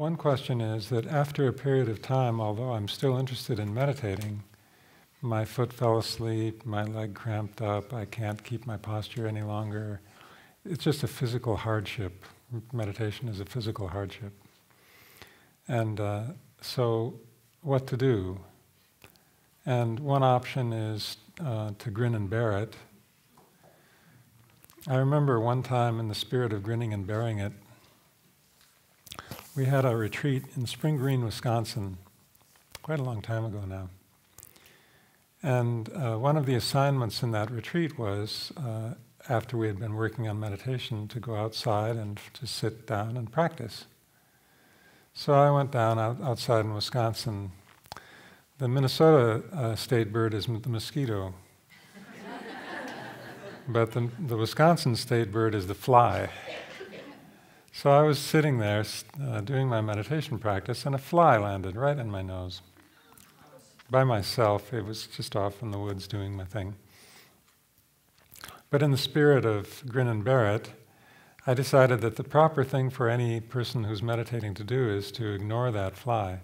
one question is that after a period of time, although I'm still interested in meditating, my foot fell asleep, my leg cramped up, I can't keep my posture any longer. It's just a physical hardship. Meditation is a physical hardship. And so what to do? And one option is to grin and bear it. I remember one time, in the spirit of grinning and bearing it, we had a retreat in Spring Green, Wisconsin, quite a long time ago now. And one of the assignments in that retreat was, after we had been working on meditation, to go outside and to sit down and practice. So I went down outside in Wisconsin. The Minnesota state bird is the mosquito. But the Wisconsin state bird is the fly. So I was sitting there doing my meditation practice, and a fly landed right in my nose. By myself, it was just off in the woods doing my thing. But in the spirit of grin and bear it, I decided that the proper thing for any person who's meditating to do is to ignore that fly,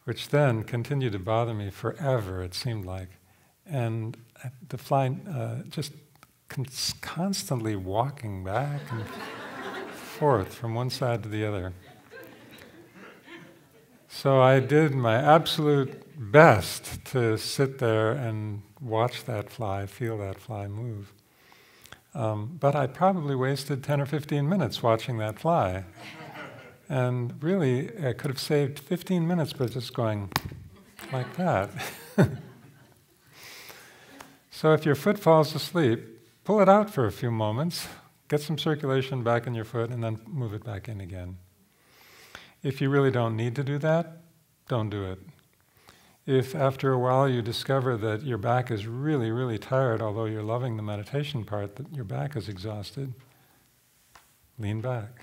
which then continued to bother me forever, it seemed like. And the fly just constantly walking back and forth from one side to the other. So I did my absolute best to sit there and watch that fly, feel that fly move. But I probably wasted 10 or 15 minutes watching that fly. And really, I could have saved 15 minutes by just going like that. So if your foot falls asleep, pull it out for a few moments, get some circulation back in your foot, and then move it back in again. If you really don't need to do that, don't do it. If after a while you discover that your back is really, really tired, although you're loving the meditation part, that your back is exhausted, lean back.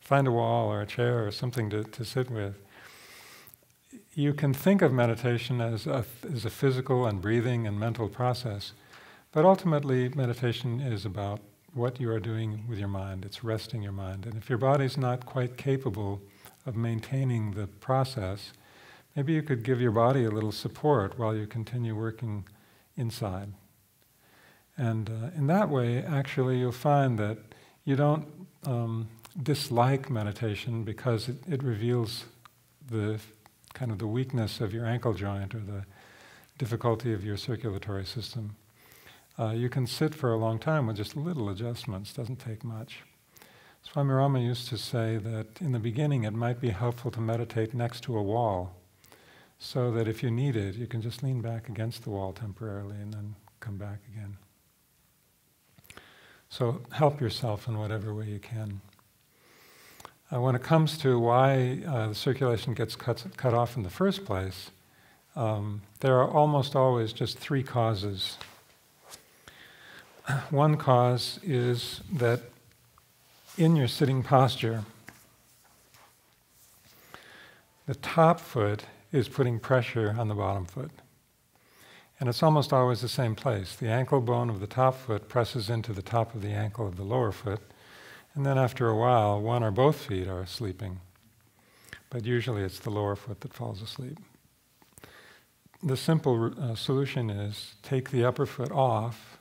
Find a wall or a chair or something to sit with. You can think of meditation as a physical and breathing and mental process, but ultimately meditation is about what you are doing with your mind. It's resting your mind. And if your body's not quite capable of maintaining the process, maybe you could give your body a little support while you continue working inside. And in that way, actually, you'll find that you don't dislike meditation because it reveals the kind of the weakness of your ankle joint or the difficulty of your circulatory system. You can sit for a long time with just little adjustments, doesn't take much. Swami Rama used to say that in the beginning it might be helpful to meditate next to a wall, so that if you need it, you can just lean back against the wall temporarily and then come back again. So help yourself in whatever way you can. When it comes to why the circulation gets cut off in the first place, there are almost always just three causes. One cause is that in your sitting posture, the top foot is putting pressure on the bottom foot. And it's almost always the same place. The ankle bone of the top foot presses into the top of the ankle of the lower foot, and then after a while, one or both feet are sleeping. But usually it's the lower foot that falls asleep. The simple solution is take the upper foot off,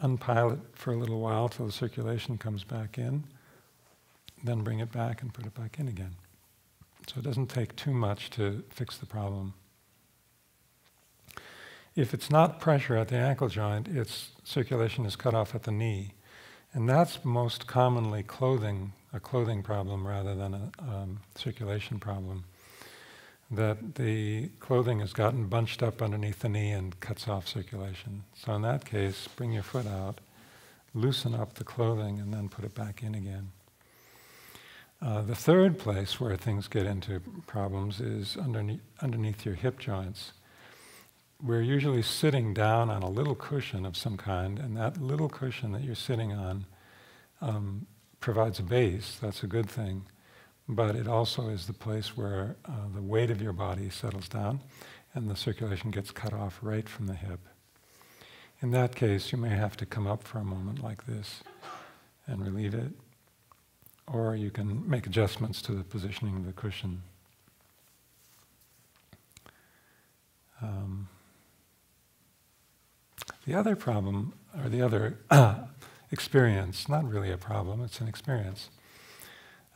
unpile it for a little while till the circulation comes back in, then bring it back and put it back in again. So it doesn't take too much to fix the problem. If it's not pressure at the ankle joint, its circulation is cut off at the knee. And that's most commonly a clothing problem rather than a circulation problem. That the clothing has gotten bunched up underneath the knee and cuts off circulation. So in that case, bring your foot out, loosen up the clothing, and then put it back in again. The third place where things get into problems is underneath your hip joints. We're usually sitting down on a little cushion of some kind, and that little cushion that you're sitting on provides a base. That's a good thing. But it also is the place where the weight of your body settles down and the circulation gets cut off right from the hip. In that case, you may have to come up for a moment like this and relieve it. or you can make adjustments to the positioning of the cushion. The other problem, or the other experience, not really a problem, it's an experience,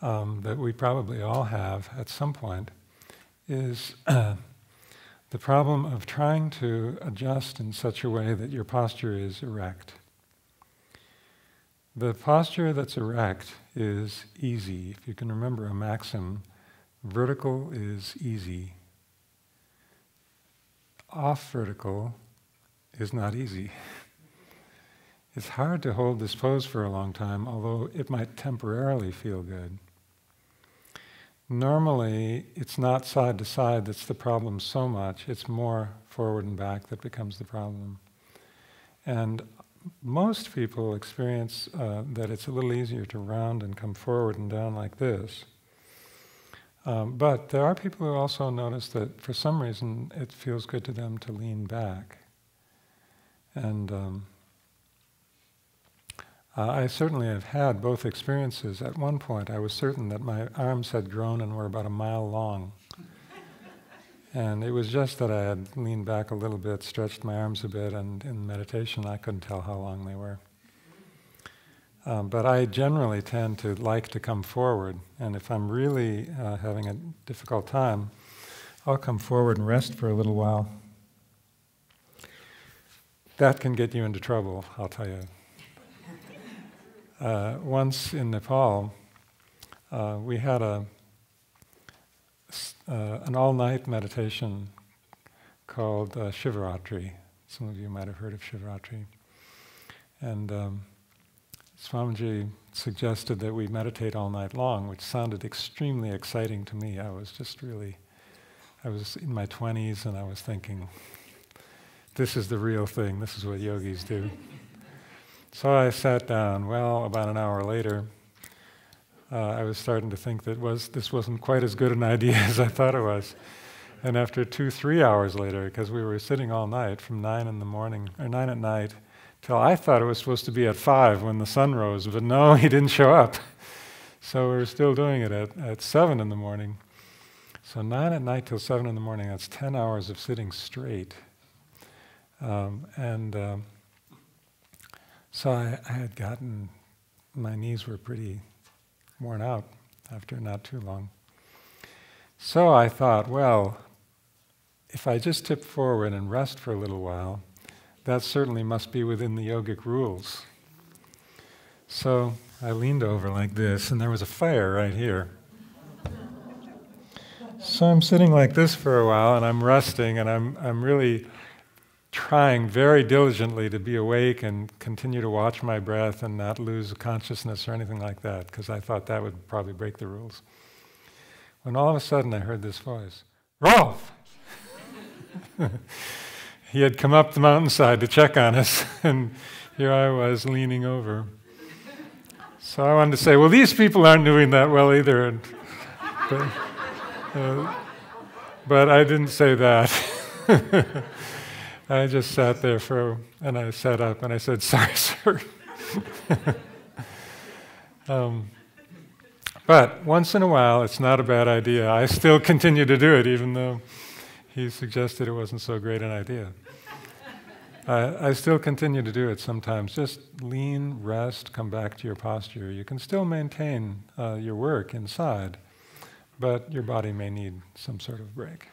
that we probably all have at some point, is the problem of trying to adjust in such a way that your posture is erect. The posture that's erect is easy. If you can remember a maxim, vertical is easy. Off vertical is not easy. It's hard to hold this pose for a long time, although it might temporarily feel good. Normally, it's not side to side that's the problem so much, it's more forward and back that becomes the problem. And most people experience that it's a little easier to round and come forward and down like this. But there are people who also notice that for some reason it feels good to them to lean back. And I certainly have had both experiences. At one point I was certain that my arms had grown and were about a mile long. And it was just that I had leaned back a little bit, stretched my arms a bit, and in meditation I couldn't tell how long they were. But I generally tend to like to come forward, and if I'm really having a difficult time, I'll come forward and rest for a little while. That can get you into trouble, I'll tell you. Once in Nepal, we had an all-night meditation called Shivaratri. Some of you might have heard of Shivaratri. And Swamiji suggested that we meditate all night long, which sounded extremely exciting to me. I was in my 20s and I was thinking, this is the real thing, this is what yogis do. So I sat down. Well, about an hour later, I was starting to think that this wasn't quite as good an idea as I thought it was. And after 2-3 hours later, because we were sitting all night from 9 in the morning, or 9 at night, till I thought it was supposed to be at 5 when the sun rose, but no, he didn't show up. So we were still doing it at 7 in the morning. So 9 at night till 7 in the morning, that's 10 hours of sitting straight. So I had gotten, my knees were pretty worn out after not too long. So I thought, well, if I just tip forward and rest for a little while, that certainly must be within the yogic rules. So I leaned over like this, and there was a fire right here. So I'm sitting like this for a while, and I'm resting, and I'm really trying very diligently to be awake and continue to watch my breath and not lose consciousness or anything like that, because I thought that would probably break the rules. When all of a sudden I heard this voice, Rolf! He had come up the mountainside to check on us, and here I was leaning over. So I wanted to say, well, these people aren't doing that well either. But I didn't say that. I just sat there and I sat up and I said, sorry, sir. But once in a while, it's not a bad idea. I still continue to do it, even though he suggested it wasn't so great an idea. I still continue to do it sometimes. Just lean, rest, come back to your posture. You can still maintain your work inside, but your body may need some sort of break.